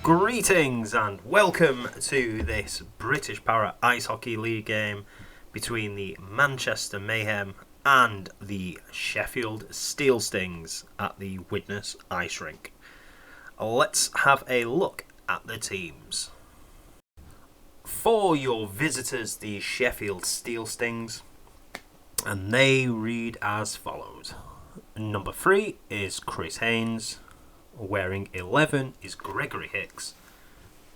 Greetings and welcome to this British Para Ice Hockey League game between the Manchester Mayhem and the Sheffield Steelstings at the Widnes Ice Rink. Let's have a look at the teams. For your visitors, the Sheffield Steelstings, and they read as follows. Number 3 is Chris Haynes. Wearing 11 is Gregory Hicks.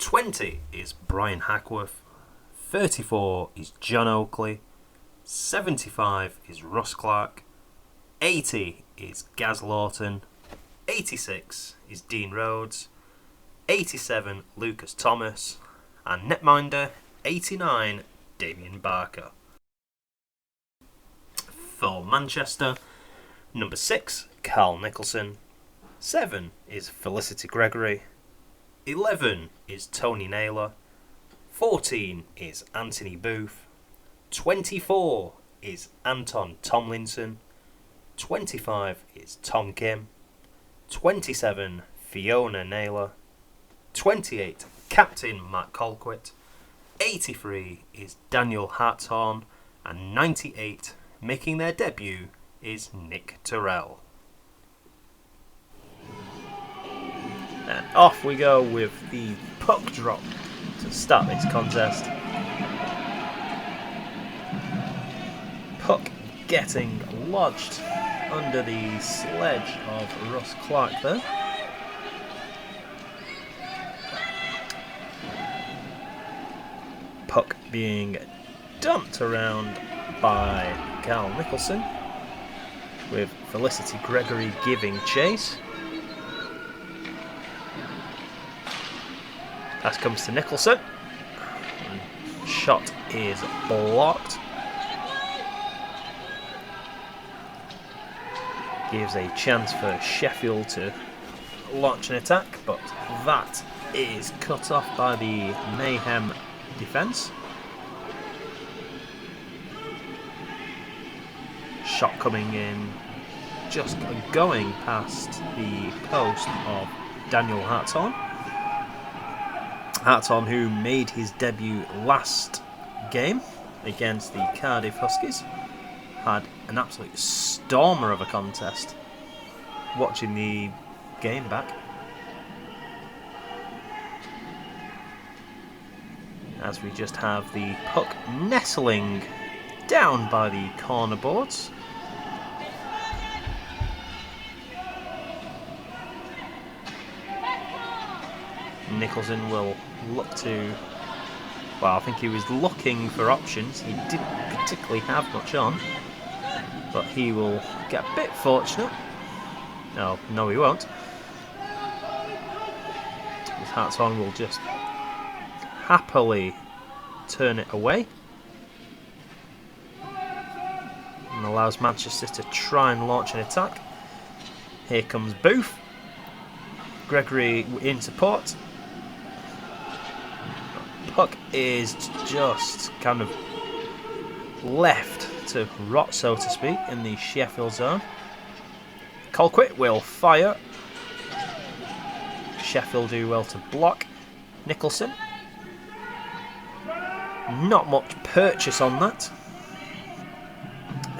20 is Brian Hackworth. 34 is John Oakley. 75 is Russ Clark. 80 is Gaz Lawton. 86 is Dean Rhodes. 87 Lucas Thomas. And netminder 89 Damien Barker. For Manchester, number 6 Carl Nicholson. 7 is Felicity Gregory. 11 is Tony Naylor. 14 is Anthony Booth. 24 is Anton Tomlinson. 25 is Tom Kim. 27 Fiona Naylor. 28 Captain Matt Colquitt. 83 is Daniel Hartshorn. And 98, making their debut, is Nick Terrell. And off we go with the puck drop to start this contest. Puck getting lodged under the sledge of Russ Clark there. Puck being dumped around by Carl Nicholson, with Felicity Gregory giving chase. Pass comes to Nicholson. Shot is blocked. Gives a chance for Sheffield to launch an attack, but that is cut off by the Mayhem defence. Shot coming in, just going past the post of Daniel Hartshorn. Hartshorn, who made his debut last game against the Cardiff Huskies, had an absolute stormer of a contest. Watching the game back, as we just have the puck nestling down by the corner boards. Nicholson will look to, well, I think he was looking for options. He didn't particularly have much on, but he will get a bit fortunate. No, he won't. His Hartshorn will just happily turn it away and allows Manchester to try and launch an attack. Here comes Booth. Gregory in support. Puck is just kind of left to rot, so to speak, in the Sheffield zone. Colquitt will fire. Sheffield do well to block. Nicholson. Not much purchase on that.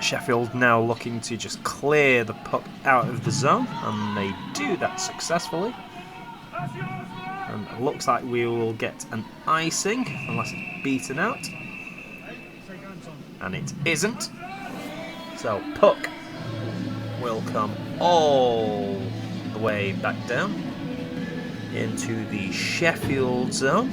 Sheffield now looking to just clear the puck out of the zone, and they do that successfully. And Looks like we will get an icing unless it's beaten out. And it isn't. So puck will come all the way back down into the Sheffield zone.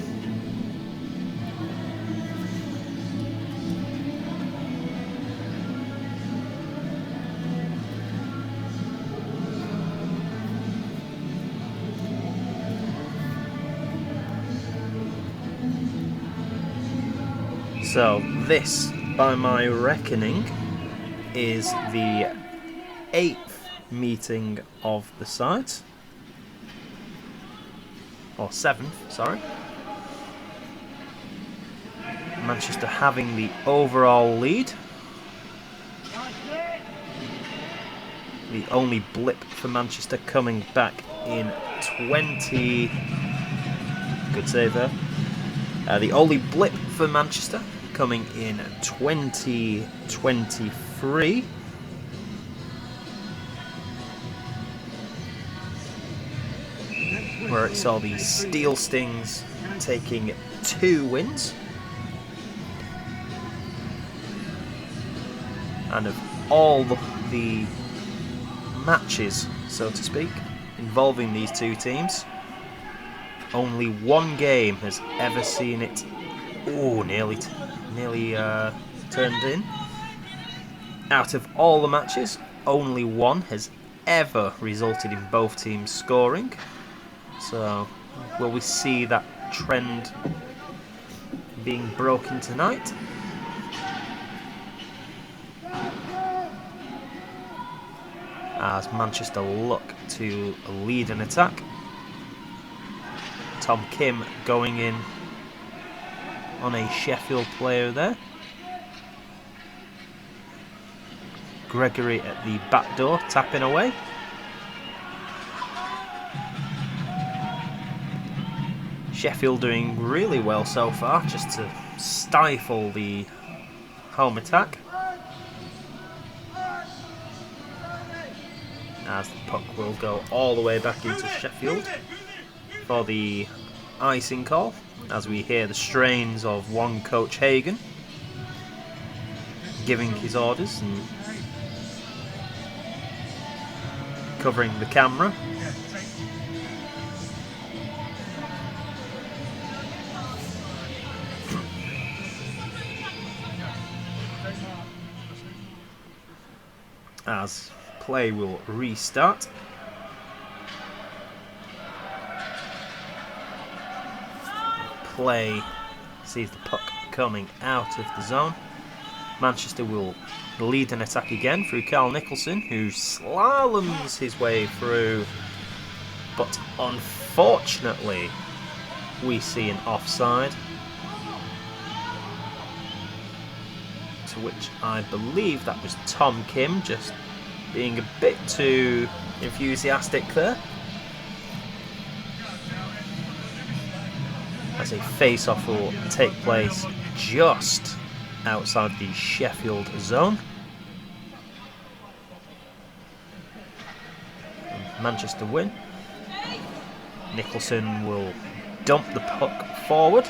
So this, by my reckoning, is the 8th meeting of the sides. Or 7th, sorry. Manchester having the overall lead. The only blip for Manchester coming back in 20... Good save there. The only blip for Manchester coming in 2023. Where it saw the Steelstings taking 2 wins. And of all the matches, so to speak, involving these two teams, only one game has ever seen it nearly turned in. Out of all the matches, only one has ever resulted in both teams scoring. So, will we see that trend being broken tonight? As Manchester look to lead an attack. Tom Kim going in on a Sheffield player there. Gregory at the back door, tapping away. Sheffield doing really well so far, just to stifle the home attack. As the puck will go all the way back into Sheffield for the icing call, as we hear the strains of one Coach Hagen giving his orders and covering the camera. As play will restart. Play sees the puck coming out of the zone. Manchester will lead an attack again through Carl Nicholson, who slaloms his way through, but unfortunately we see an offside, to which I believe that was Tom Kim just being a bit too enthusiastic there. As a face-off will take place just outside the Sheffield zone. And Manchester win. Nicholson will dump the puck forward.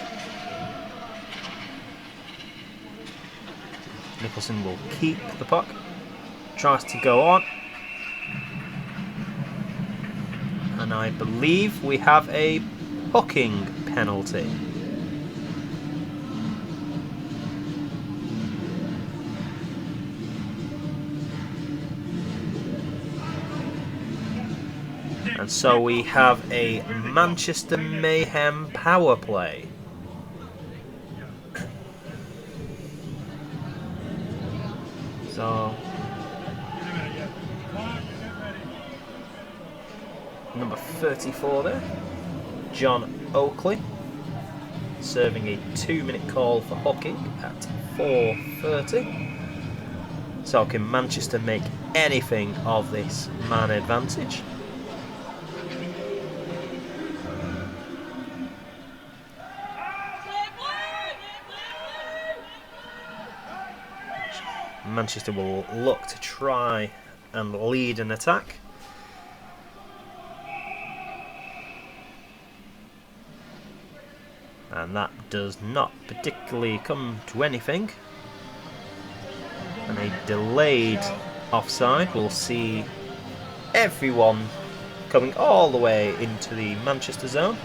Nicholson will keep the puck. Tries to go on. And I believe we have a hooking penalty. And so we have a Manchester Mayhem power play. So number 34 there, John Oakley, serving a 2-minute call for hooking at 4:30. So can Manchester make anything of this man advantage? Manchester will look to try and lead an attack. And that does not particularly come to anything. And a delayed offside will see everyone coming all the way into the Manchester zone.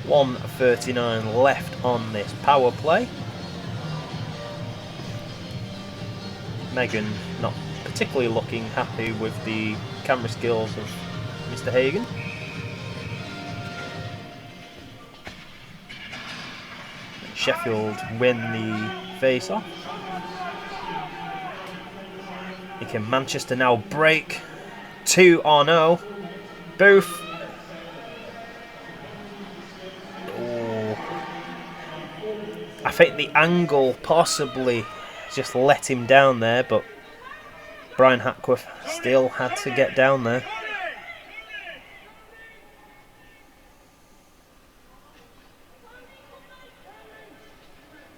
.1:39 left on this power play. Megan not particularly looking happy with the camera skills of Mr. Hagen. Sheffield win the face-off. Can Manchester now break 2-0? Booth. I think the angle possibly just let him down there, but Brian Hackworth still had to get down there.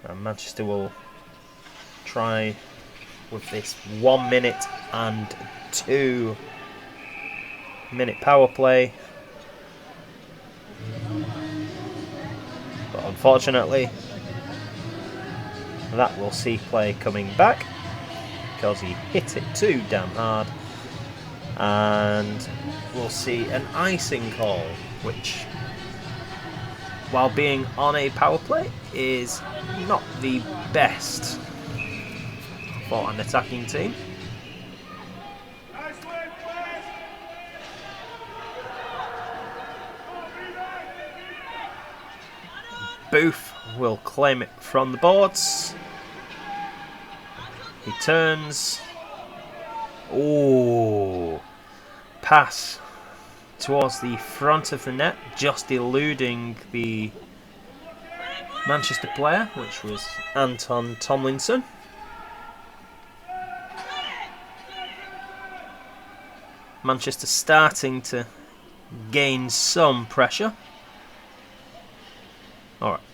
And Manchester will try with this 1 minute and 2 minute power play. But unfortunately, that will see play coming back because he hit it too damn hard. And we'll see an icing call, which, while being on a power play, is not the best for an attacking team. Booth will claim it from the boards. He turns. Oh, pass towards the front of the net, just eluding the Manchester player, which was Anton Tomlinson. Manchester starting to gain some pressure,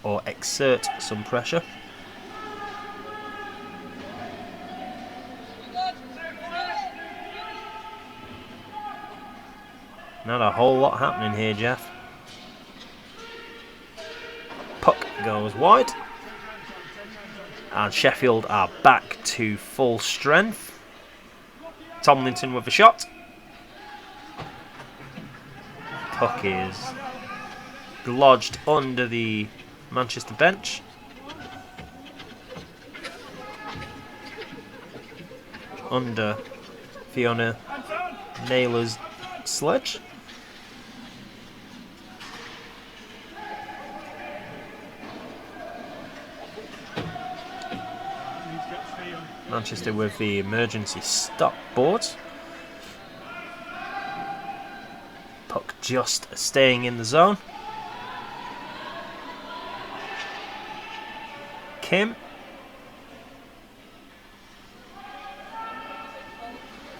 or exert some pressure. Not a whole lot happening here, Jeff. Puck goes wide. And Sheffield are back to full strength. Tomlinson with a shot. Puck is lodged under the Manchester bench. Under Fiona Naylor's sledge. Manchester with the emergency stop boards. Puck just staying in the zone. Kim.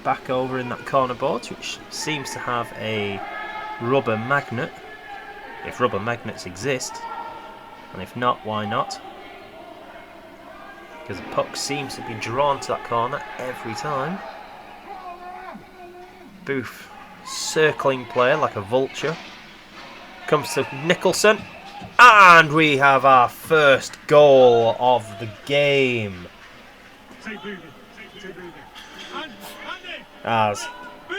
Back over in that corner board, which seems to have a rubber magnet. If rubber magnets exist. And if not, why not? Because the puck seems to be drawn to that corner every time. Booth, circling player like a vulture. Comes to Nicholson. And we have our first goal of the game. As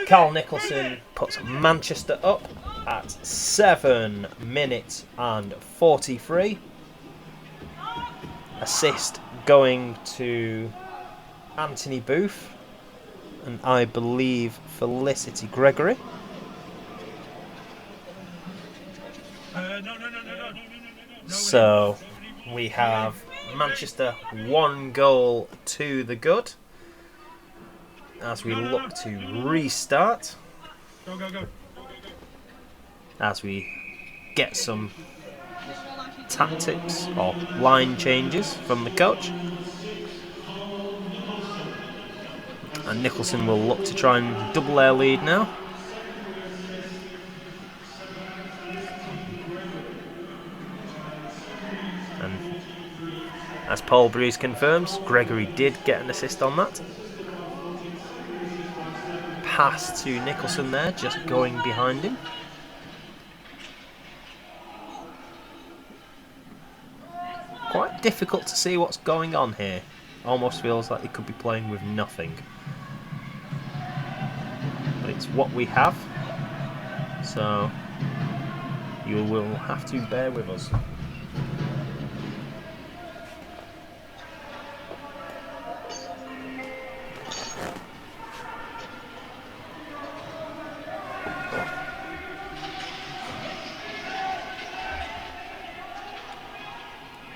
Carl Nicholson puts Manchester up at 7 minutes and 43. Assist going to Anthony Booth and I believe Felicity Gregory. So we have Manchester 1 goal to the good as we look to restart. As we get some tactics or line changes from the coach. And Nicholson will look to try and double their lead now. And as Paul Breeze confirms, Gregory did get an assist on that. pass to Nicholson there, just going behind him. Quite difficult to see what's going on here. Almost feels like they could be playing with nothing. But it's what we have. So you will have to bear with us.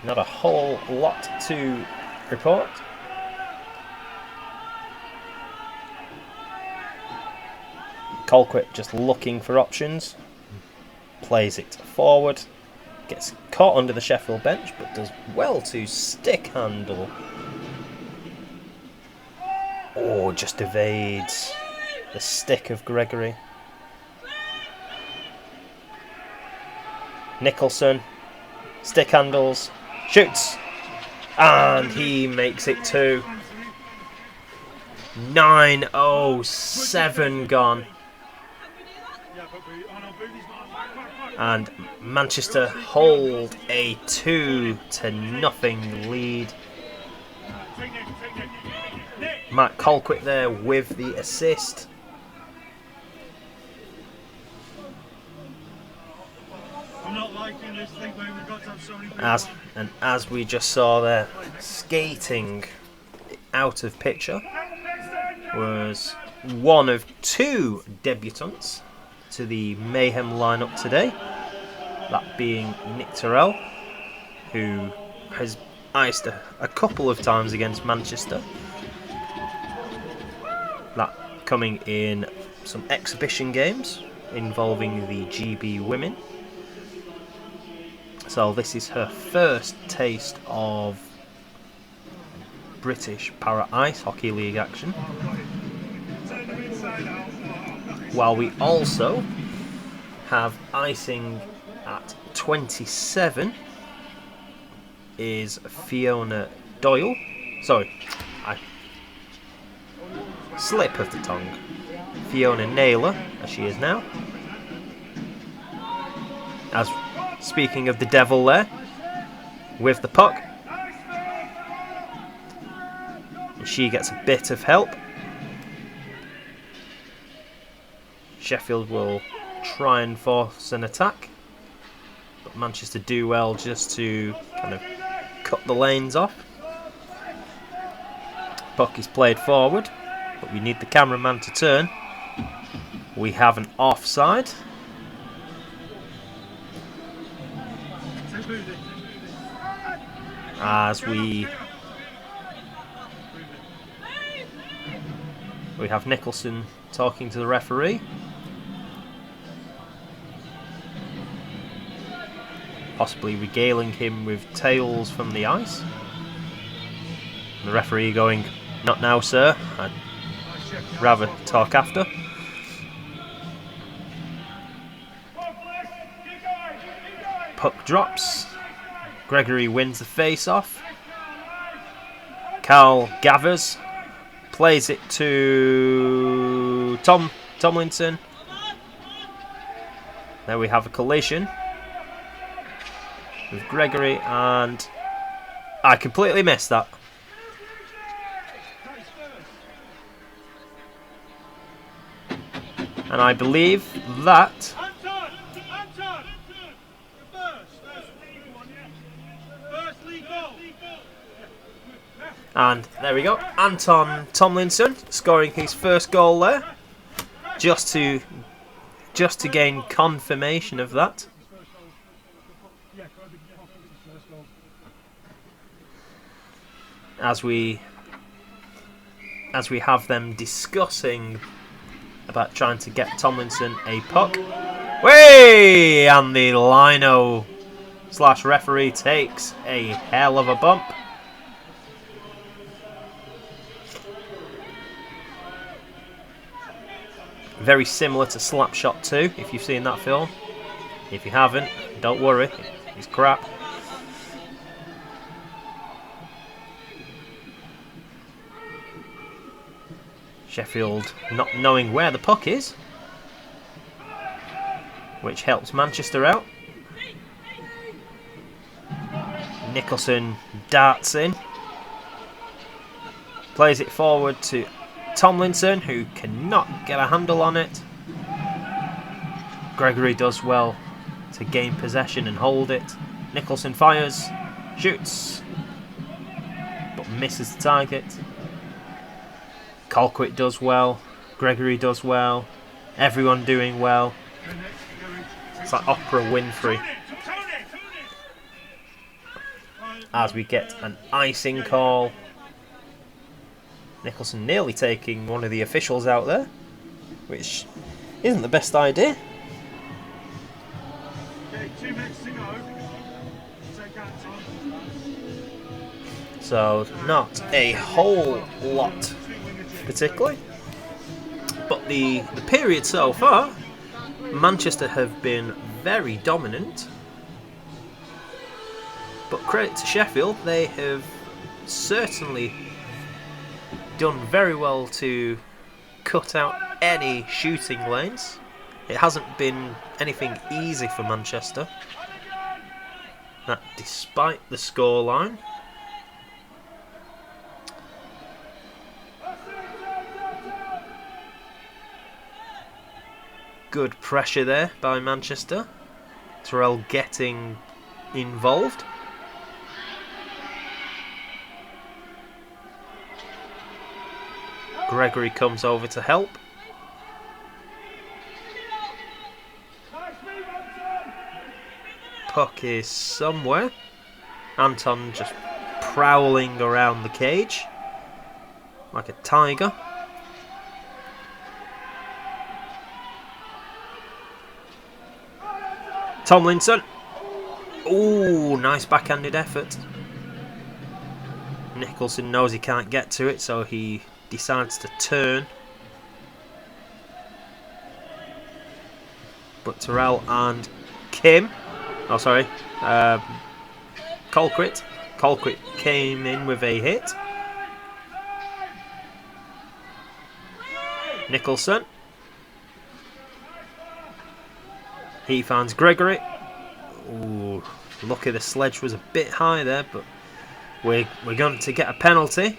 Not a whole lot to report. Colquitt just looking for options. Plays it forward. Gets caught under the Sheffield bench, but does well to stick handle. Oh, just evades the stick of Gregory. Nicholson. Stick handles. Shoots. And he makes it 2. 9:07 gone. And Manchester hold a 2-0 lead. Matt Colquitt there with the assist. As we just saw there, skating out of picture was one of 2 debutants to the Mayhem lineup today. That being Nick Terrell, who has iced a couple of times against Manchester. That coming in some exhibition games involving the GB women. So this is her first taste of British Para Ice Hockey League action. While we also have icing at 27 is Fiona Doyle. Sorry, slip of the tongue. Fiona Naylor, as she is now. As speaking of the devil there, with the puck. And she gets a bit of help. Sheffield will try and force an attack, but Manchester do well just to kind of cut the lanes off. Puck is played forward, but we need the cameraman to turn. We have an offside. As we have Nicholson talking to the referee. Possibly regaling him with tales from the ice. And the referee going, "Not now, sir. I'd rather talk after." Puck drops. Gregory wins the face-off. Carl Gavers plays it to Tomlinson. There we have a collision with Gregory, and I completely missed that. And I believe that and there we go, Anton Tomlinson scoring his first goal there, just to gain confirmation of that. As we have them discussing about trying to get Tomlinson a puck. Way! And the lino/referee takes a hell of a bump. Very similar to Slapshot 2, if you've seen that film. If you haven't, don't worry, it's crap. Sheffield not knowing where the puck is, which helps Manchester out. Nicholson darts in, plays it forward to Tomlinson, who cannot get a handle on it. Gregory does well to gain possession and hold it. Nicholson fires, shoots, but misses the target. Colquitt does well, Gregory does well, everyone doing well. It's like Oprah Winfrey. As we get an icing call. Nicholson nearly taking one of the officials out there, which isn't the best idea. Okay, 2 minutes to go. So not a whole lot particularly. But the period so far, Manchester have been very dominant. But credit to Sheffield, they have certainly done very well to cut out any shooting lanes. It hasn't been anything easy for Manchester. That despite the scoreline. Good pressure there by Manchester. Terrell getting involved. Gregory comes over to help. Puck is somewhere. Anton just prowling around the cage like a tiger. Tomlinson. Ooh, nice backhanded effort. Nicholson knows he can't get to it, so he decides to turn. But Terrell and Kim, Colquitt came in with a hit. Nicholson. He finds Gregory. Ooh, lucky the sledge was a bit high there, but we're going to get a penalty.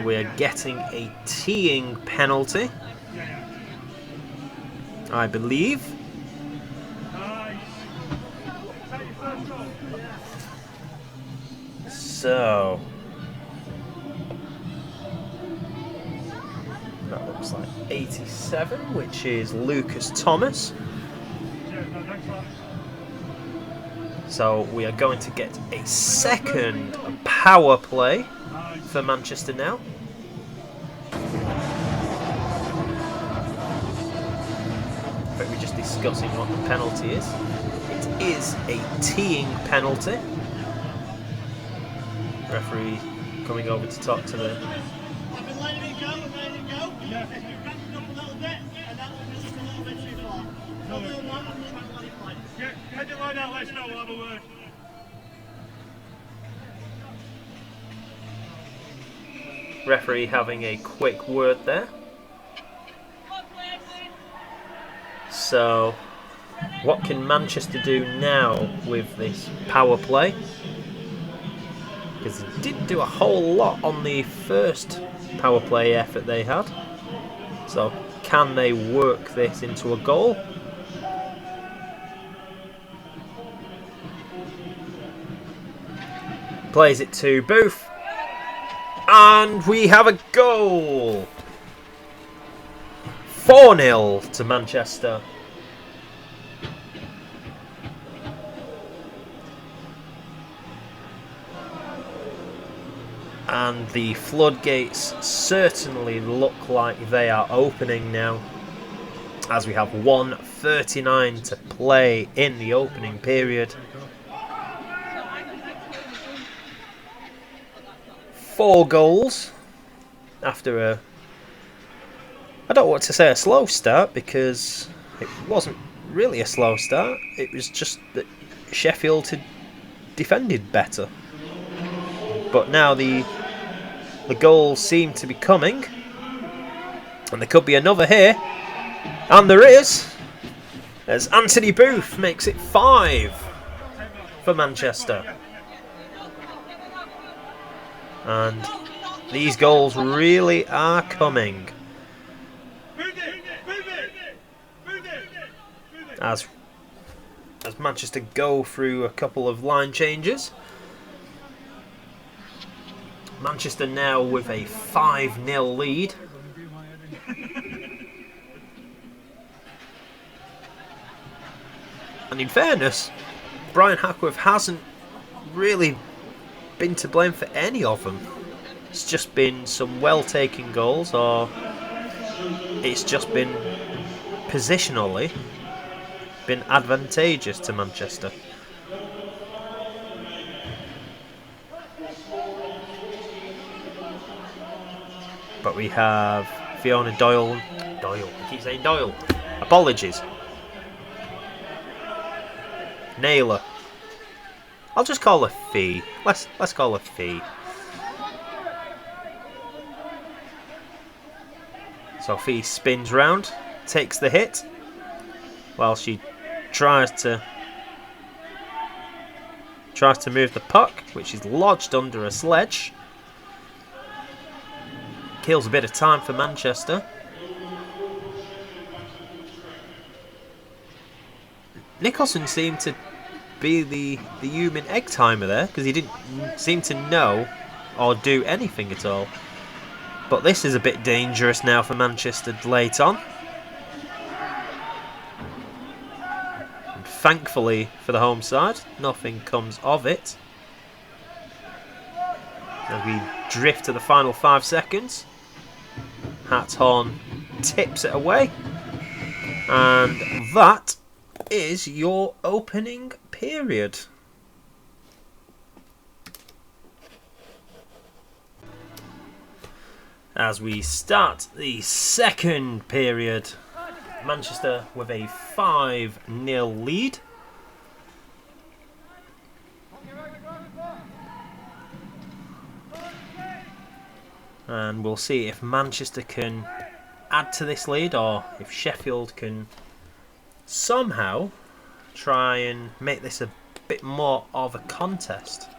We are getting a teeing penalty, I believe. So that looks like 87, which is Lucas Thomas. So we are going to get a second power play for Manchester now. But we're just discussing what the penalty is. It is a teeing penalty. Referee coming over to talk to the... I've been letting it go. Yeah. It's been ramping up a little bit, and that one was just a little bit too far. So we'll not, I'm trying to let it play. Get it line out, let's know, we'll have a word. Referee having a quick word there. So, what can Manchester do now with this power play? Because they didn't do a whole lot on the first power play effort they had. So, can they work this into a goal? Plays it to Booth. And we have a goal! 4-0 to Manchester. And the floodgates certainly look like they are opening now, as we have 1:39 to play in the opening period. 4 goals after a, I don't want to say a slow start, because it wasn't really a slow start. It was just that Sheffield had defended better. But now the goals seem to be coming. And there could be another here. And there is. As Anthony Booth makes it 5 for Manchester. And these goals really are coming. As Manchester go through a couple of line changes. Manchester now with a 5-0 lead. And in fairness, Brian Hackworth hasn't really been to blame for any of them. It's just been some well-taken goals, or it's just been positionally been advantageous to Manchester. But we have Fiona Doyle, I keep saying Doyle. Apologies. Naylor. I'll just call her Fee. Let's call her Fee. So Fee spins round, takes the hit, while she tries to move the puck, which is lodged under a sledge. Kills a bit of time for Manchester. Nicholson seemed to be the human egg timer there, because he didn't seem to know or do anything at all. But this is a bit dangerous now for Manchester late on. And thankfully for the home side, nothing comes of it. As we drift to the final 5 seconds. Hatshorn tips it away. And that is your opening period. As we start the second period, Manchester with a 5-0 lead. And we'll see if Manchester can add to this lead, or if Sheffield can somehow try and make this a bit more of a contest.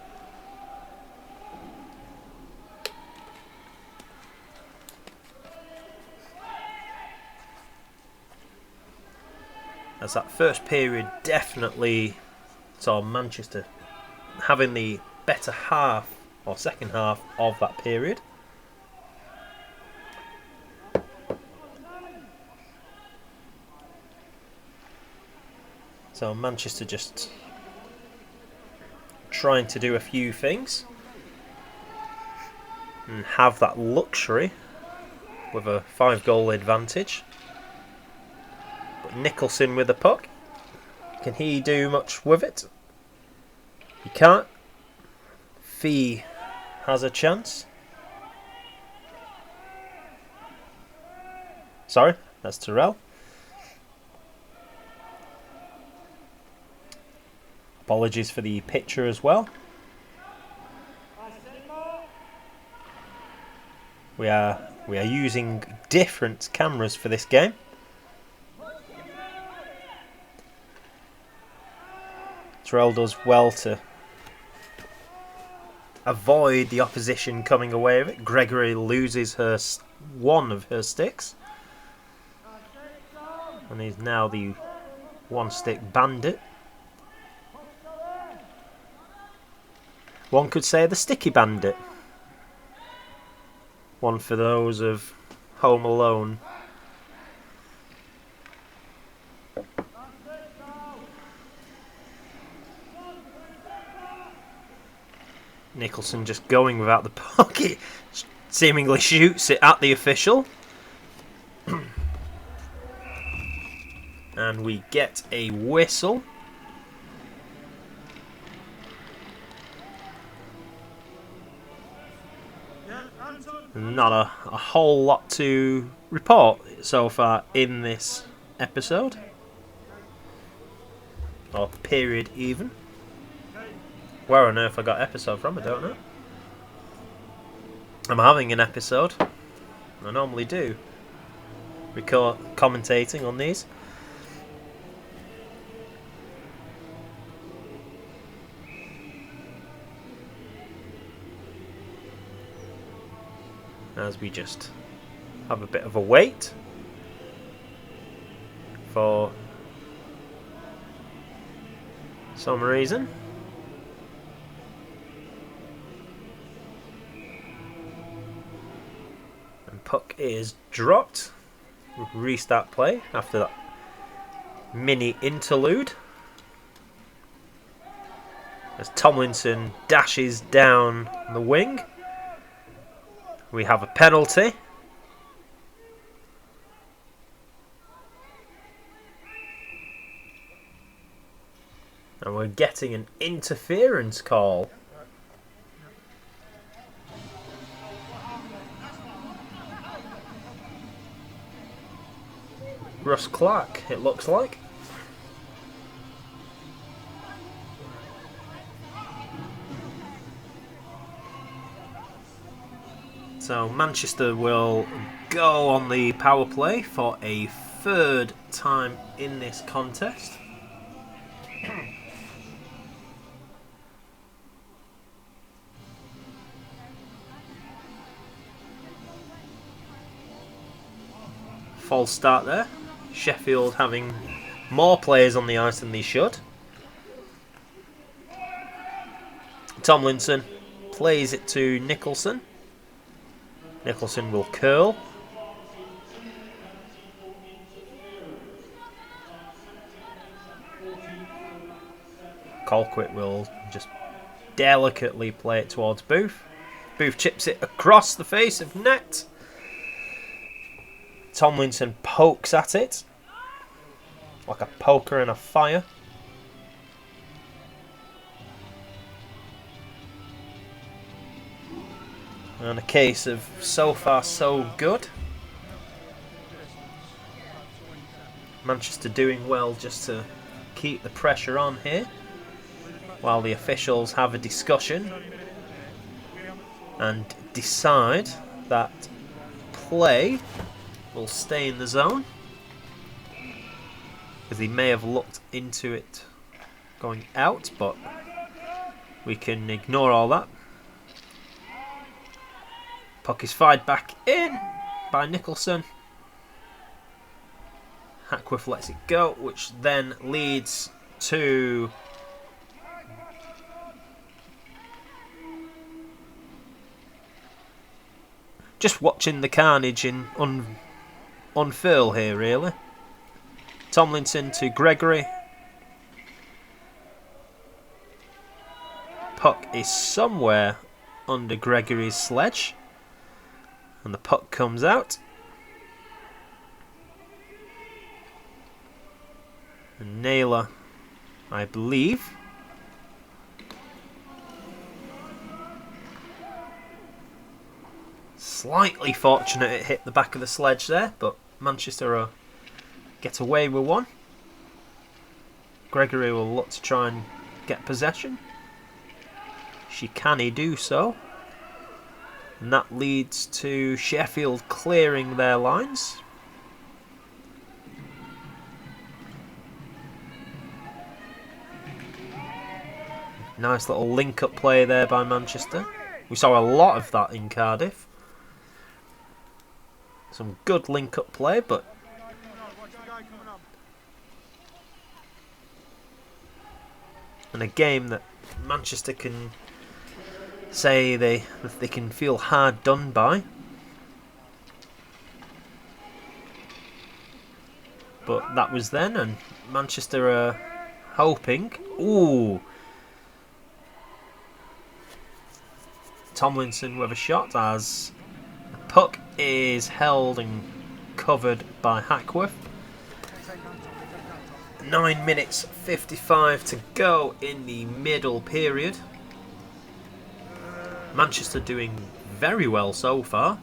As that first period definitely saw Manchester having the better half or second half of that period. So Manchester just trying to do a few things and have that luxury with a 5-goal advantage. But Nicholson with the puck. Can he do much with it? He can't. Fee has a chance. Sorry, that's Terrell. Apologies for the picture as well. We are using different cameras for this game. Terrell does well to avoid the opposition coming away with it. Gregory loses one of her sticks. And he's now the one-stick bandit. One could say the sticky bandit. One for those of Home Alone. Nicholson just going without the puck. He seemingly shoots it at the official. And we get a whistle. Not a whole lot to report so far in this episode. Or period even. Where on earth I got episode from, I don't know. I'm having an episode. I normally do. Commentating on these. As we just have a bit of a wait for some reason. And puck is dropped. Restart play after that mini interlude. As Tomlinson dashes down the wing. We have a penalty. And we're getting an interference call. Russ Clark, it looks like. So Manchester will go on the power play for a third time in this contest. False start there. Sheffield having more players on the ice than they should. Tomlinson plays it to Nicholson. Nicholson will curl. Colquitt will just delicately play it towards Booth. Booth chips it across the face of net. Tomlinson pokes at it like a poker in a fire. And a case of so far so good. Manchester doing well just to keep the pressure on here while the officials have a discussion and decide that play will stay in the zone, because he may have looked into it going out, but we can ignore all that. Puck is fired back in by Nicholson. Hackworth lets it go, which then leads to just watching the carnage in unfurl here, really. Tomlinson to Gregory. Puck is somewhere under Gregory's sledge. And the puck comes out. And Naylor, I believe, slightly fortunate it hit the back of the sledge there, but Manchester get away with one. Gregory will look to try and get possession. Can he do so? And that leads to Sheffield clearing their lines. Nice little link-up play there by Manchester. We saw a lot of that in Cardiff. Some good link-up play, but in a game that Manchester can say they can feel hard done by. But that was then, and Manchester are hoping. Ooh! Tomlinson with a shot as the puck is held and covered by Hackworth. 9 minutes 55 to go in the middle period. Manchester doing very well so far.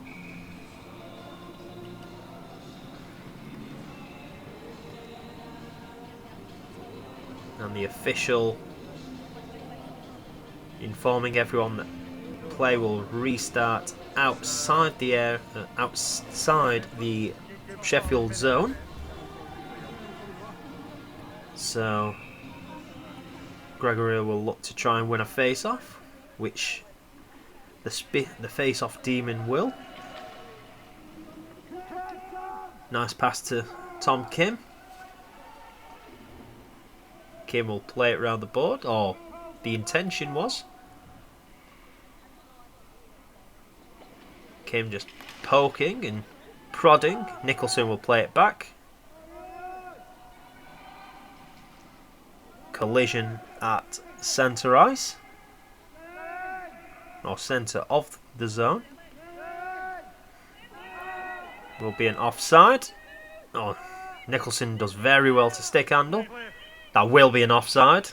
And the official informing everyone that play will restart outside the Sheffield zone. So Gregory will look to try and win a face-off, which the face-off demon will. Nice pass to Tom Kim. Kim will play it around the board, or the intention was. Kim just poking and prodding. Nicholson will play it back. Collision at centre ice, or centre of the zone. Will be an offside. Oh, Nicholson does very well to stick handle. That will be an offside.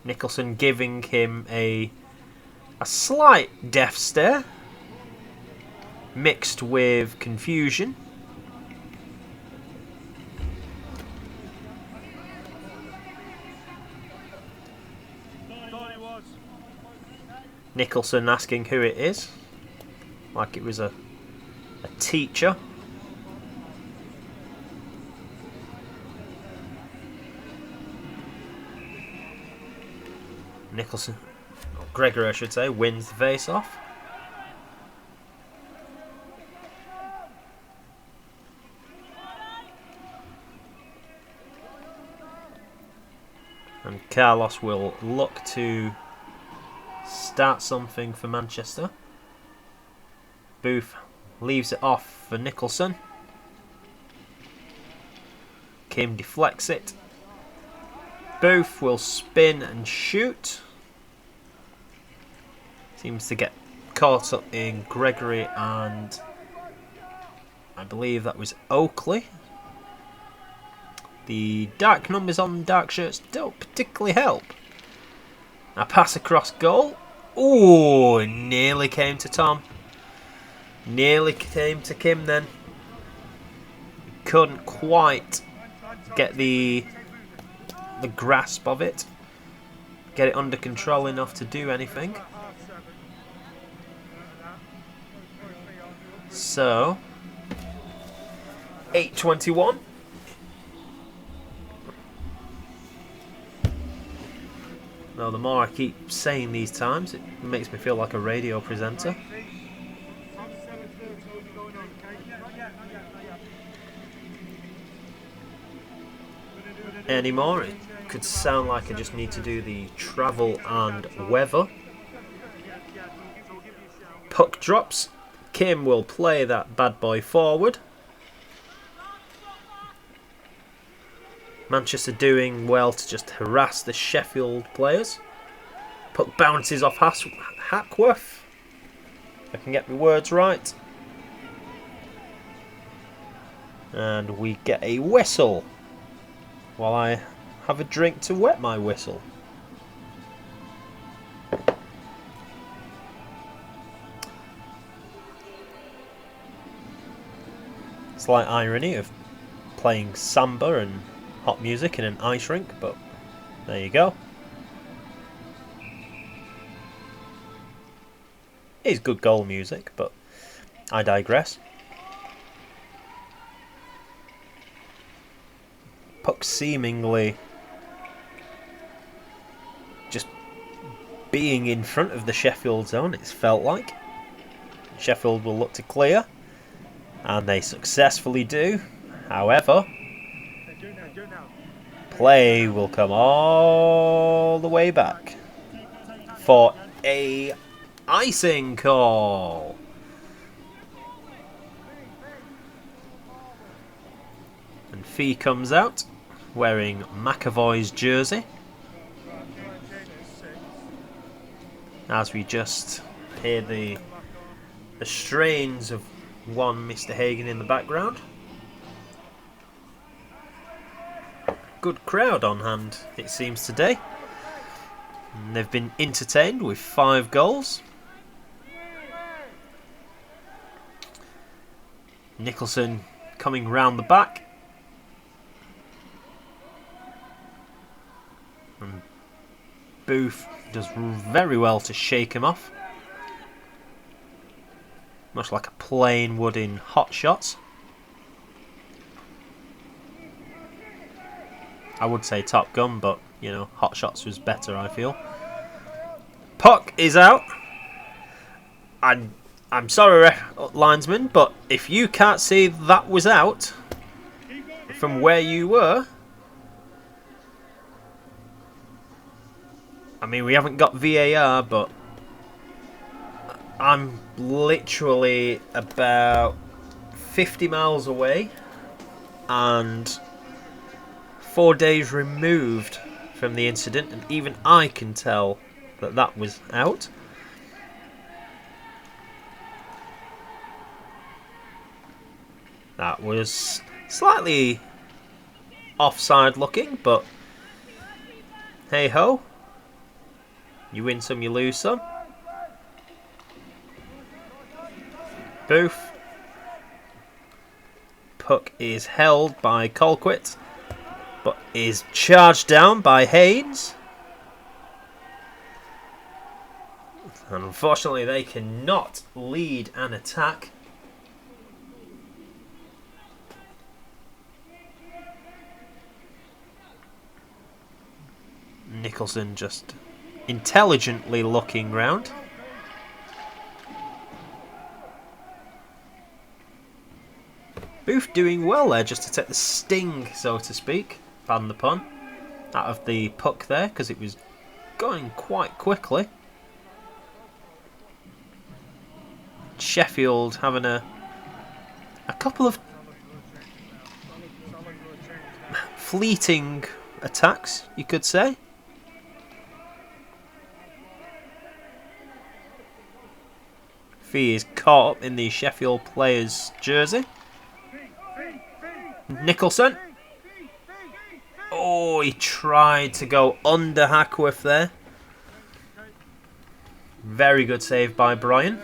Nicholson giving him a slight death stare, mixed with confusion. Nicholson asking who it is, like it was a teacher. Nicholson, or Gregory I should say, wins the face-off. And Carlos will look to start something for Manchester. Booth leaves it off for Nicholson. Kim deflects it. Booth will spin and shoot. Seems to get caught up in Gregory and I believe that was Oakley. The dark numbers on dark shirts don't particularly help. A pass across goal. Oh, nearly came to Tom. Nearly came to Kim then. Couldn't quite get the grasp of it. Get it under control enough to do anything. So, 8:21. Now, the more I keep saying these times, it makes me feel like a radio presenter. Anymore, it could sound like I just need to do the travel and weather. Puck drops. Kim will play that bad boy forward. Manchester doing well to just harass the Sheffield players. Puck bounces off Hackworth. If I can get my words right. And we get a whistle while I have a drink to wet my whistle. Slight irony of playing samba and hot music in an ice rink, but there you go. It's good goal music, but I digress. Puck seemingly just being in front of the Sheffield zone, it's felt like. Sheffield will look to clear, and they successfully do. However, play will come all the way back for a icing call. And Fee comes out wearing McAvoy's jersey, as we just hear the strains of one Mr. Hagen in the background. Good crowd on hand, it seems, today. And they've been entertained with 5 goals. Nicholson coming round the back. And Booth Does very well to shake him off. Much like a plain would in Hot Shots. I would say Top Gun, but, you know, Hot Shots was better, I feel. Puck is out. I'm sorry, linesman, but if you can't see that was out from where you were... I mean, we haven't got VAR, but I'm literally about 50 miles away and 4 days removed from the incident, and even I can tell that that was out. That was slightly offside looking, but hey ho. You win some, you lose some. Booth. Puck is held by Colquitt, but is charged down by Haynes. And unfortunately, they cannot lead an attack. Nicholson just intelligently looking round. Booth doing well there, just to take the sting, so to speak, pardon the pun, out of the puck there, because it was going quite quickly. Sheffield having a couple of fleeting attacks, you could say. Fee is caught up in the Sheffield player's jersey. Nicholson. Oh, he tried to go under Hackworth there. Very good save by Brian.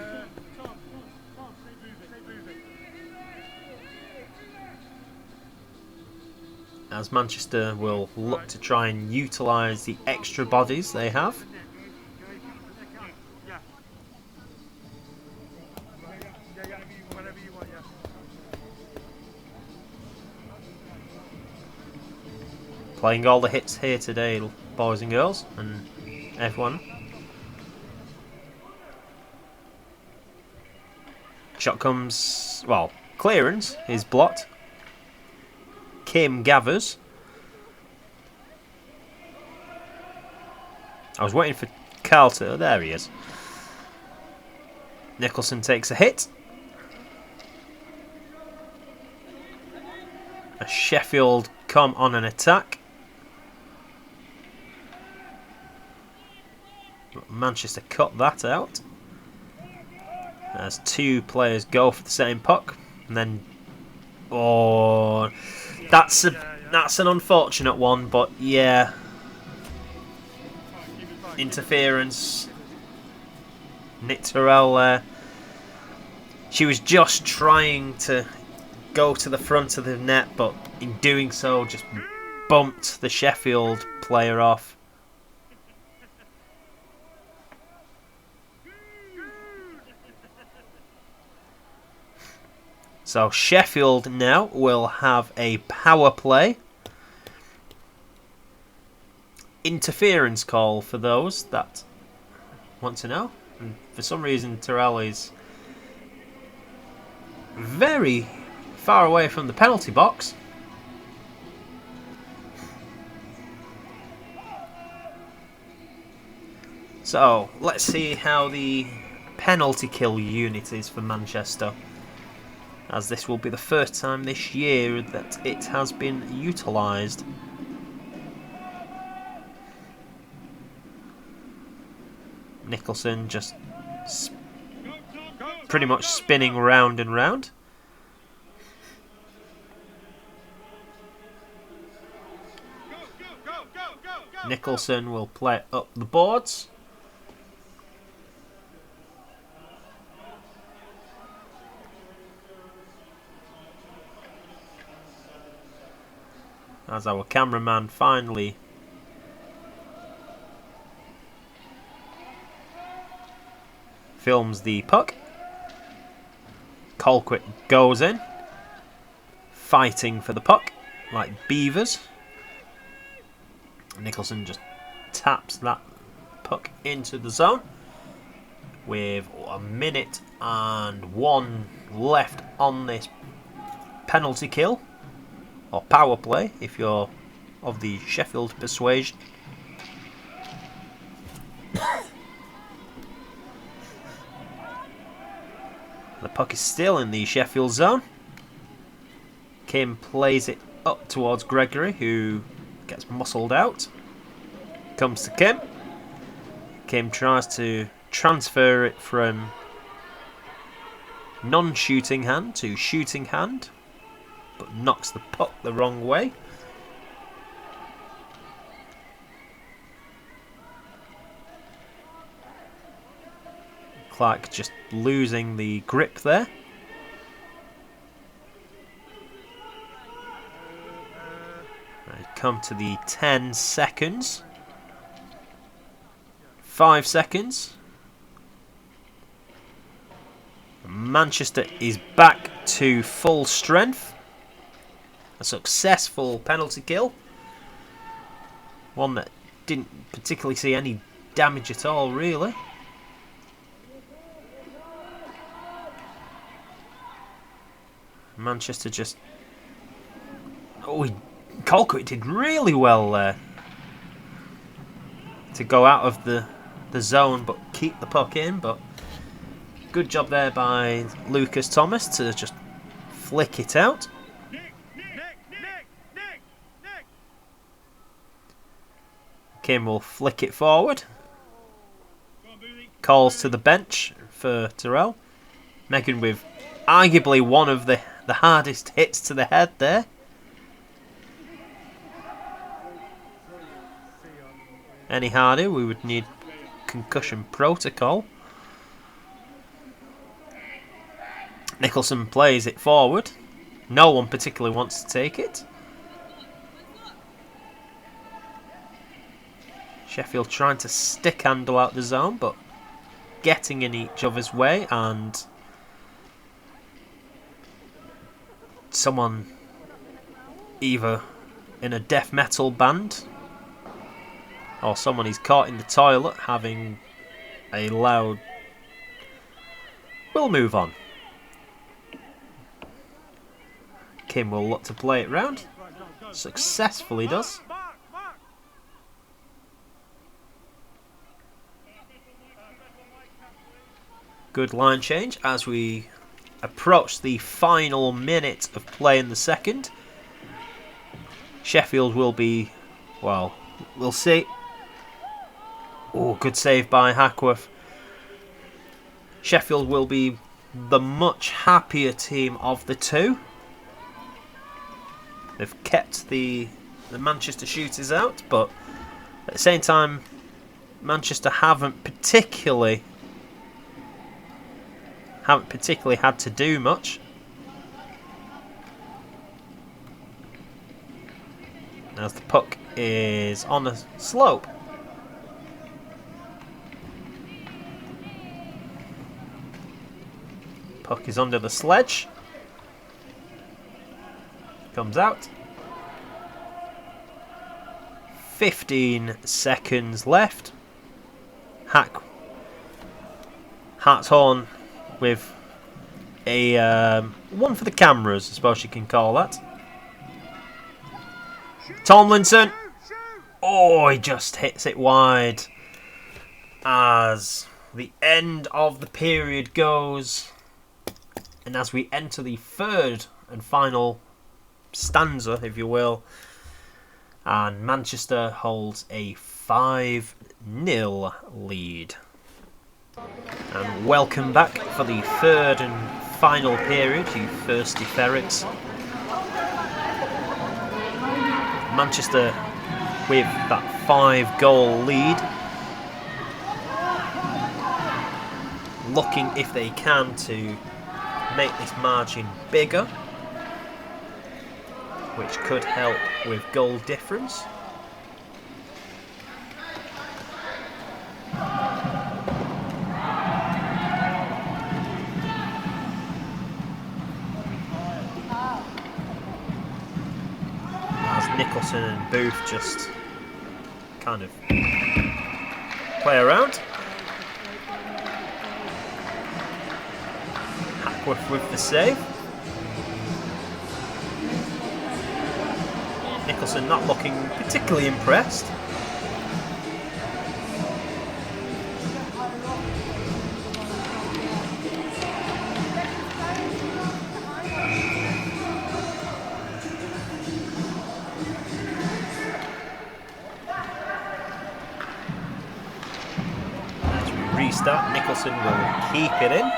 As Manchester will look to try and utilise the extra bodies they have. Playing all the hits here today, boys and girls, and everyone. Shot comes, well, clearance is blocked. Kim gathers. I was waiting for Carlton. Oh, there he is. Nicholson takes a hit. A Sheffield come on an attack. Manchester cut that out. As two players go for the same puck, and then that's an unfortunate one, but yeah, interference. Nick Terrell there. She was just trying to go to the front of the net, but in doing so, just bumped the Sheffield player off. So Sheffield now will have a power play. Interference call for those that want to know. And for some reason Terrell is very far away from the penalty box. So let's see how the penalty kill unit is for Manchester, as this will be the first time this year that it has been utilised. Nicholson just pretty much spinning round and round. Nicholson will play up the boards. As our cameraman finally films the puck. Colquitt goes in, fighting for the puck like beavers. Nicholson just taps that puck into the zone with 1:01 left on this penalty kill, or power play if you're of the Sheffield persuasion. The puck is still in the Sheffield zone. Kim plays it up towards Gregory, who gets muscled out. Comes to Kim. Kim tries to transfer it from non-shooting hand to shooting hand, but knocks the puck the wrong way. Clark just losing the grip there. Right, come to the 10 seconds. 5 seconds. Manchester is back to full strength. A successful penalty kill. One that didn't particularly see any damage at all, really. Manchester just... Colquitt did really well there to go out of the zone but keep the puck in. But good job there by Lucas Thomas to just flick it out. Kim will flick it forward. Calls to the bench for Terrell. Megan with arguably one of the hardest hits to the head there. Any harder, we would need concussion protocol. Nicholson plays it forward. No one particularly wants to take it. Sheffield trying to stick handle out the zone, but getting in each other's way, and someone either in a death metal band or someone is caught in the toilet having a loud... We'll move on. Kim will look to play it round. Successfully does. Good line change as we approach the final minute of play in the second. Sheffield will be, well, we'll see. Oh, good save by Hackworth. Sheffield will be the much happier team of the two. They've kept the Manchester shooters out, but at the same time, Manchester haven't particularly had to do much. As the puck is on a slope. Puck is under the sledge. Comes out. 15 seconds left. Hartshorn with a one for the cameras, I suppose you can call that. Tomlinson. Oh, he just hits it wide as the end of the period goes. And as we enter the third and final stanza, if you will, and Manchester holds a 5-0 lead. And welcome back for the third and final period, you thirsty ferrets. Manchester with that 5-goal lead, looking if they can to make this margin bigger, which could help with goal difference. Nicholson and Booth just kind of play around. Hackworth with the save. Nicholson not looking particularly impressed. As we restart, Nicholson will keep it in.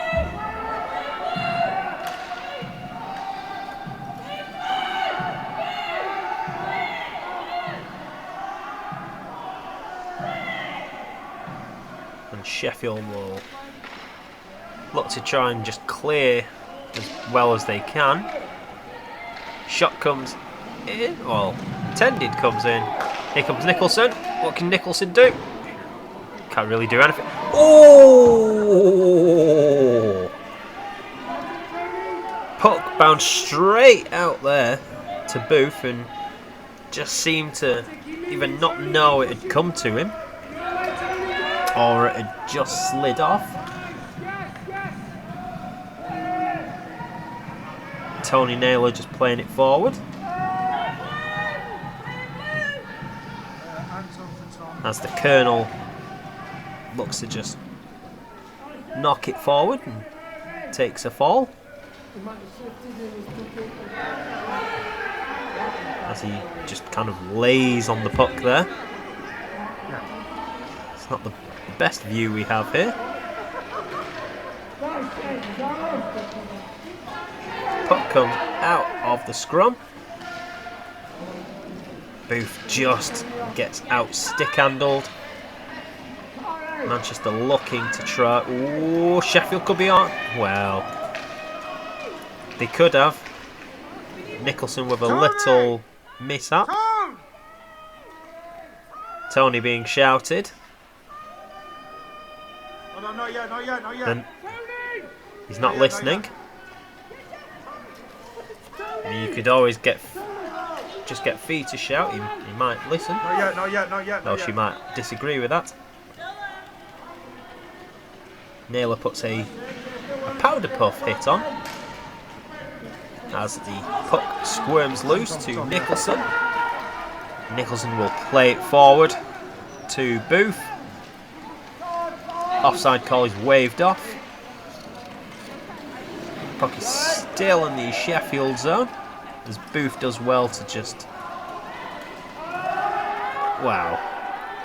Sheffield will look to try and just clear as well as they can. Shot comes in, well, intended comes in. Here comes Nicholson. What can Nicholson do? Can't really do anything. Oh! Puck bounced straight out there to Booth and just seemed to even not know it had come to him. Or it had just slid off. Tony Naylor just playing it forward. As the Colonel looks to just knock it forward and takes a fall. As he just kind of lays on the puck there. It's not the best view we have here. Puck comes out of the scrum. Booth just gets out stick-handled. Manchester looking to try. Oh, Sheffield could be on. Well, they could have. Nicholson with a little mishap. Tony being shouted. Oh, no, not yet, not yet, not yet. Then he's not listening. And you could always just get Fee to shout. He might listen. Not yet, not yet, not yet. Though she might disagree with that. Naylor puts a powder puff hit on. As the puck squirms loose to Nicholson. Nicholson will play it forward to Booth. Offside call is waved off. Puck is still in the Sheffield zone, as Booth does well to just... Wow.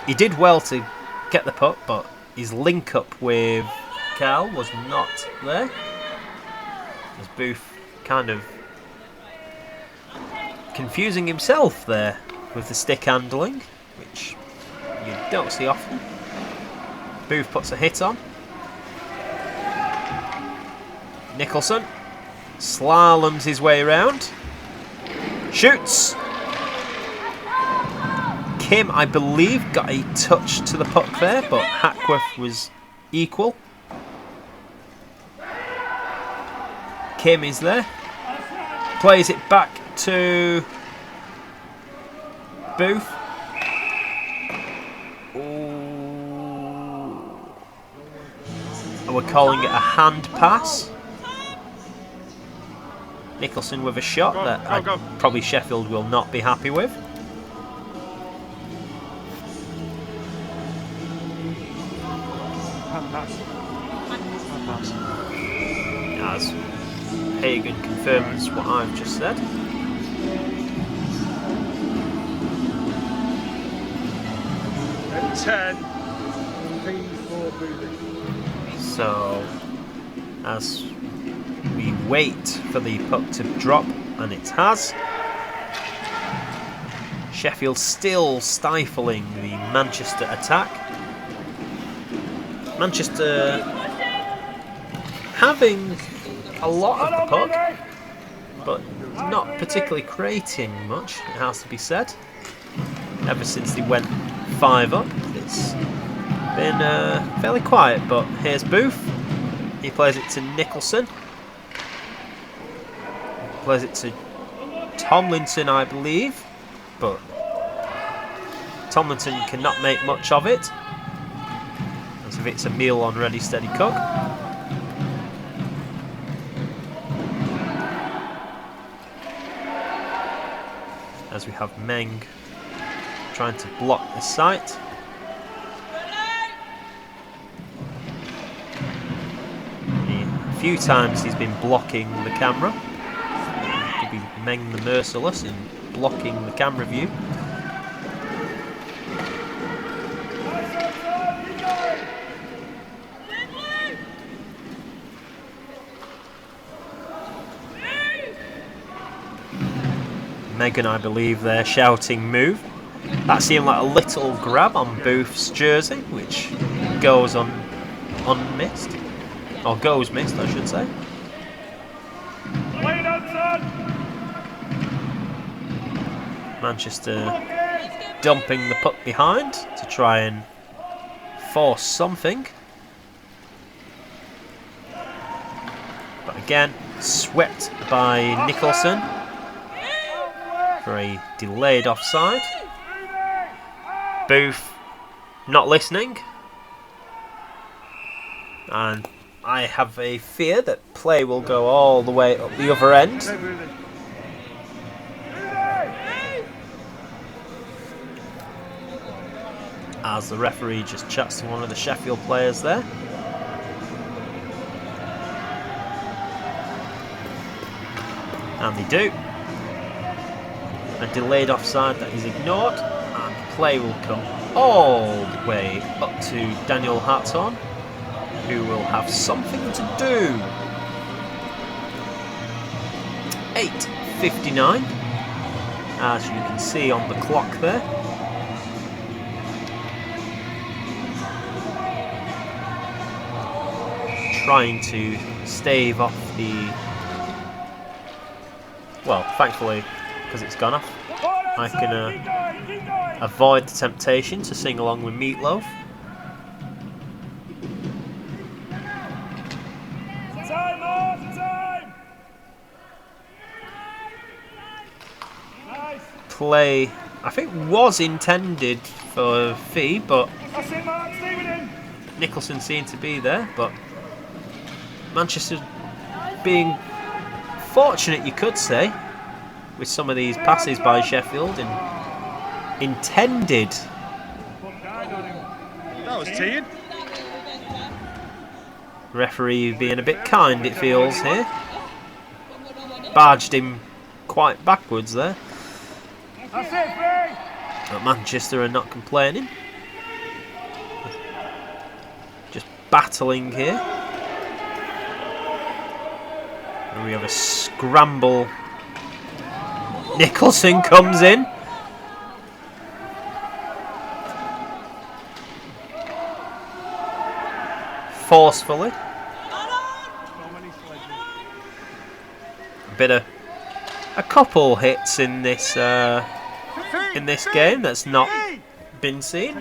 He did well to get the puck, but his link up with Carl was not there. As Booth kind of confusing himself there with the stick handling, which you don't see often. Booth puts a hit on. Nicholson slaloms his way around. Shoots. Kim, I believe, got a touch to the puck there, but Hackworth was equal. Kim is there. Plays it back to Booth. We're calling it a hand pass. Nicholson with a shot that probably Sheffield will not be happy with. Hand pass. Hand pass. As Hagan confirms what I've just said. At 10. P4 Boothie. So, as we wait for the puck to drop, and it has, Sheffield still stifling the Manchester attack. Manchester having a lot of the puck, but not particularly creating much, it has to be said. Ever since they went 5 up, it's been fairly quiet, but here's Booth. He plays it to Nicholson. Plays it to Tomlinson, I believe. but Tomlinson cannot make much of it, as if it's a meal on ready steady cook. As we have Meng trying to block the sight. A few times he's been blocking the camera. Could be Meng the Merciless in blocking the camera view. Megan, I believe they're shouting move. That seemed like a little grab on Booth's jersey, which goes unmissed. Or goes missed, I should say. Manchester dumping the puck behind to try and force something. But again, swept by Nicholson for a delayed offside. Booth not listening. And I have a fear that play will go all the way up the other end. As the referee just chats to one of the Sheffield players there. And they do. A delayed offside that is ignored, and play will come all the way up to Daniel Hartshorn, who will have something to do. 8:59, as you can see on the clock there. Trying to stave off the... Well, thankfully, because it's gone off, I can avoid the temptation to sing along with Meatloaf. Play, I think, was intended for Fee, but Nicholson seemed to be there. But Manchester being fortunate, you could say, with some of these passes by Sheffield, and intended. That was teeing. Referee being a bit kind, it feels here. Barged him quite backwards there. But Manchester are not complaining. Just battling here. And we have a scramble. Nicholson comes in. Forcefully. A couple hits in this game that's not been seen.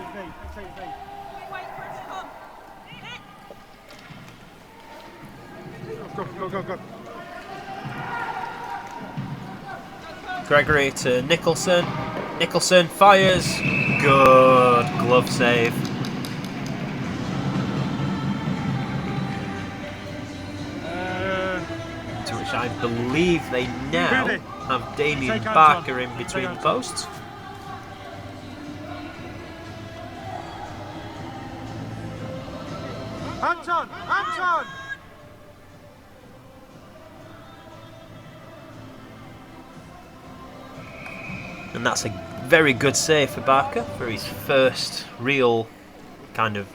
Go. Gregory to Nicholson. Nicholson fires. Good glove save. To which I believe they now have Damien Barker in between the posts. Anton! And that's a very good save for Barker for his first real kind of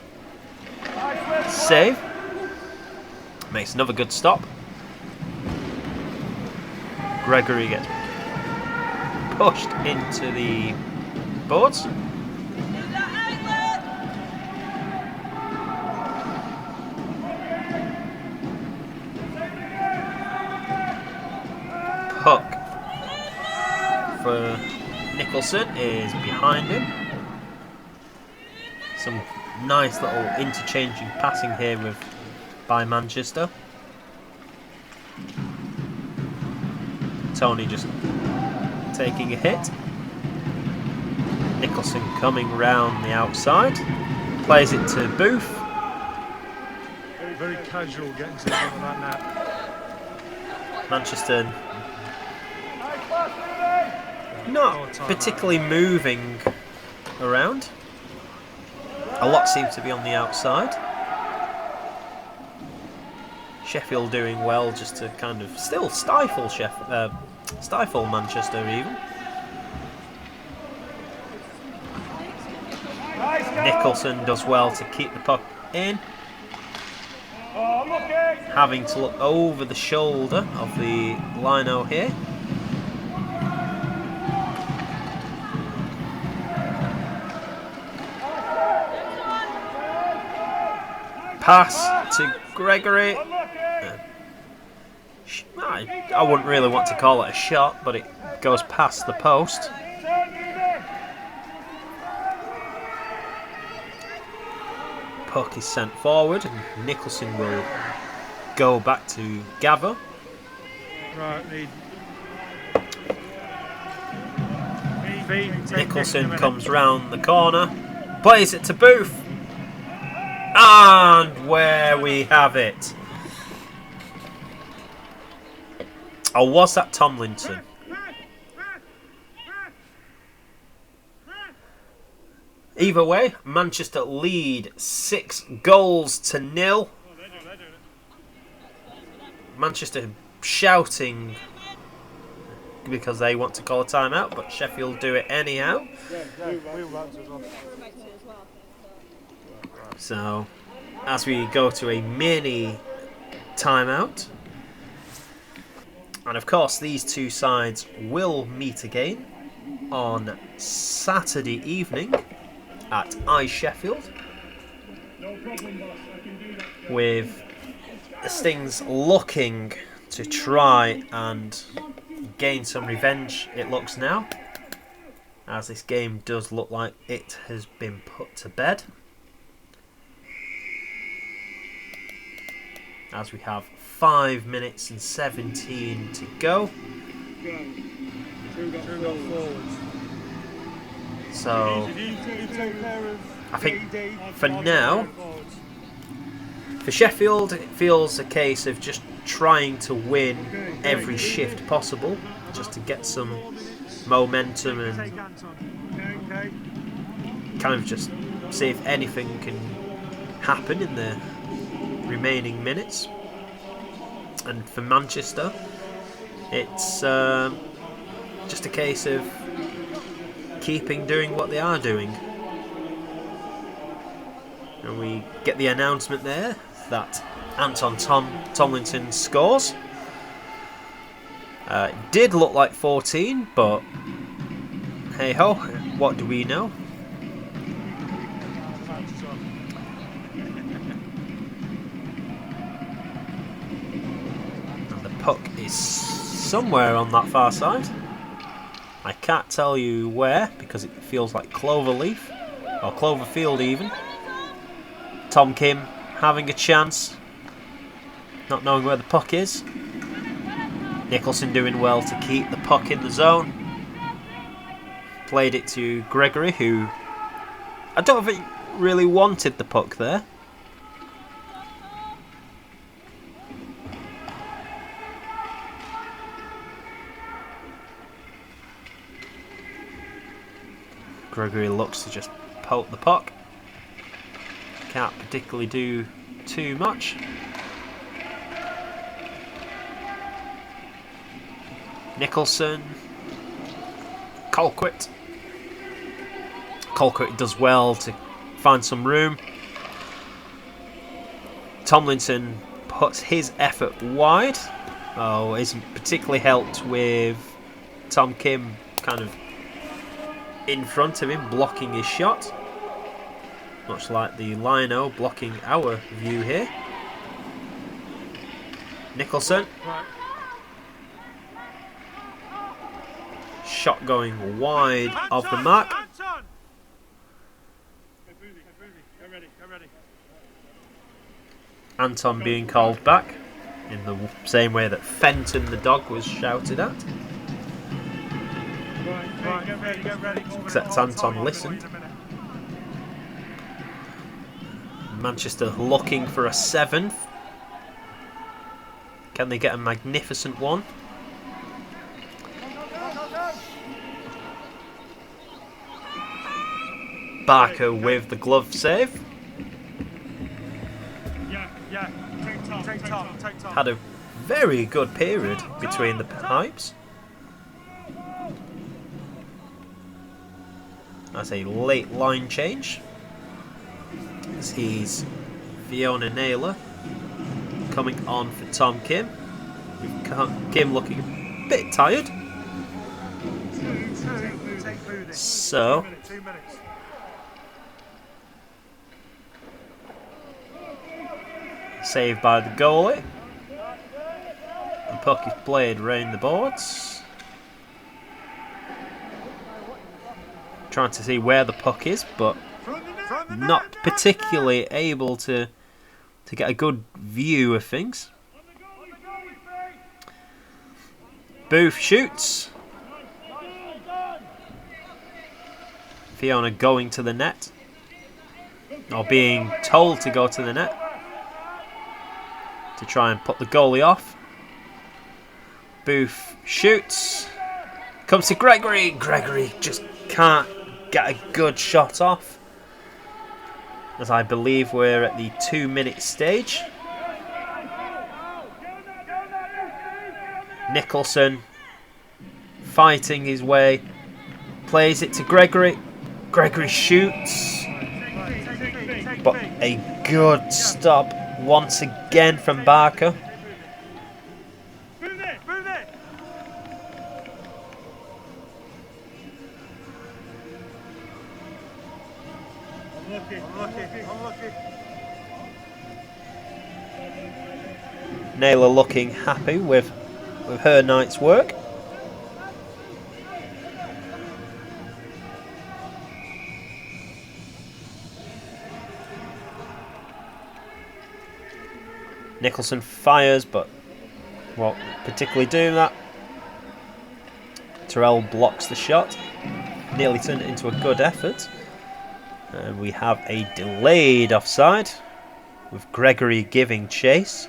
save. Makes another good stop. Gregory gets pushed into the boards. Puck for Nicholson is behind him. Some nice little interchanging passing here by Manchester. Tony just taking a hit. Nicholson coming round the outside. Plays it to Booth. Very casual getting to the front of that net. Manchester not particularly moving around. A lot seems to be on the outside. Sheffield doing well just to kind of still stifle stifle Manchester even. Nicholson does well to keep the puck in. Having to look over the shoulder of the lino here. Pass to Gregory. I wouldn't really want to call it a shot, but it goes past the post. Puck is sent forward, and Nicholson will go back to Gavin. Right, Nicholson comes round the corner, plays it to Booth, and where we have it. Or was that Tomlinson? Either way, Manchester lead 6-0. Manchester shouting because they want to call a timeout, but Sheffield do it anyhow. So, as we go to a mini timeout, and of course these two sides will meet again on Saturday evening at Ice Sheffield, with the Stings looking to try and gain some revenge, it looks now, as this game does look like it has been put to bed, as we have 5 minutes and 17 to go. So I think for now, for Sheffield, it feels a case of just trying to win every shift possible, just to get some momentum and kind of just see if anything can happen in the remaining minutes. And for Manchester, it's just a case of keeping doing what they are doing. And we get the announcement there that Anton Tomlinson scores. It did look like 14, but hey ho, what do we know? And the puck is somewhere on that far side. I can't tell you where because it feels like Cloverleaf or Cloverfield even. Tom Kim having a chance, not knowing where the puck is. Nicholson doing well to keep the puck in the zone. Played it to Gregory, who I don't think really wanted the puck there. Gregory looks to just poke the puck. Can't particularly do too much. Nicholson. Colquitt. Colquitt does well to find some room. Tomlinson puts his effort wide. Oh, isn't particularly helped with Tom Kim kind of in front of him, blocking his shot. Much like the lino blocking our view here. Nicholson. Shot going wide of the mark. Anton being called back in the same way that Fenton the dog was shouted at. Right, get ready. Except Anton listened. Manchester looking for a 7th. Can they get a magnificent one? Barker with the glove save. Yeah. Take time. Had a very good period between the pipes. That's a late line change. He's Fiona Naylor coming on for Tom Kim. Kim looking a bit tired. So 2 minutes. saved by the goalie. The puck is played round the boards. Trying to see where the puck is, but not particularly able to get a good view of things. Booth shoots. Fiona going to the net, or being told to go to the net to try and put the goalie off. Booth shoots. Comes to Gregory. Gregory just can't get a good shot off, as I believe we're at the 2-minute stage. Nicholson fighting his way, plays it to Gregory. Gregory shoots, but a good stop once again from Barker. Unlucky. Naylor looking happy with her night's work. Nicholson fires, but not particularly doing that. Terrell blocks the shot. Nearly turned it into a good effort. And we have a delayed offside, with Gregory giving chase.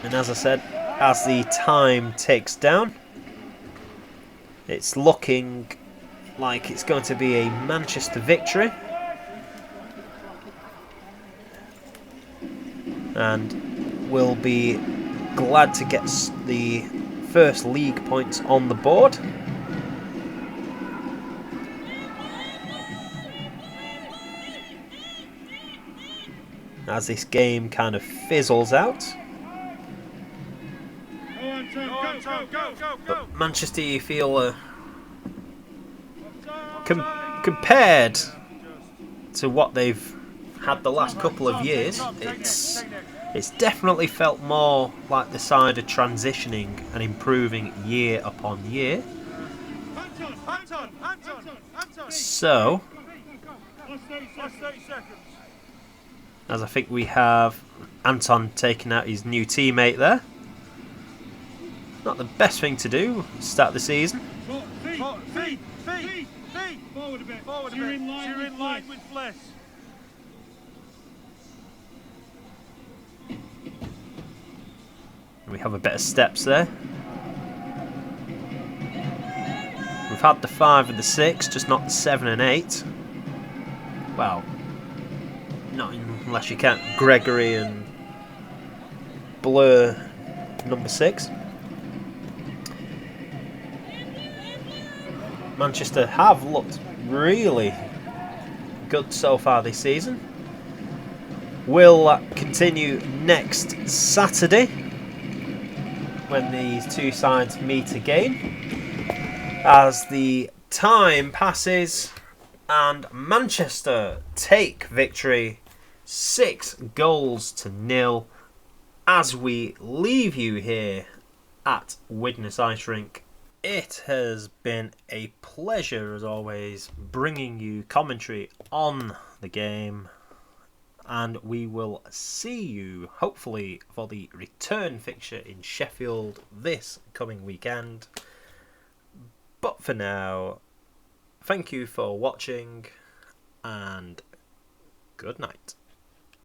And as I said, as the time ticks down, it's looking like it's going to be a Manchester victory. And we'll be glad to get the first league points on the board. As this game kind of fizzles out. But Manchester, you feel compared to what they've had the last couple of years, it's definitely felt more like the side of transitioning and improving year upon year. So, as I think we have Anton taking out his new teammate there. Not the best thing to do, start the season. Feet. Forward a bit. You're in line with Flesh. We have a bit of steps there. We've had the 5 and the 6, just not the 7 and 8. Well, not unless you count Gregory and Blur number 6. Manchester have looked really good so far this season. Will continue next Saturday when these two sides meet again, as the time passes and Manchester take victory 6-0 as we leave you here at Widnes Ice Rink. It has been a pleasure as always bringing you commentary on the game, and we will see you hopefully for the return fixture in Sheffield this coming weekend. But for now, thank you for watching and good night.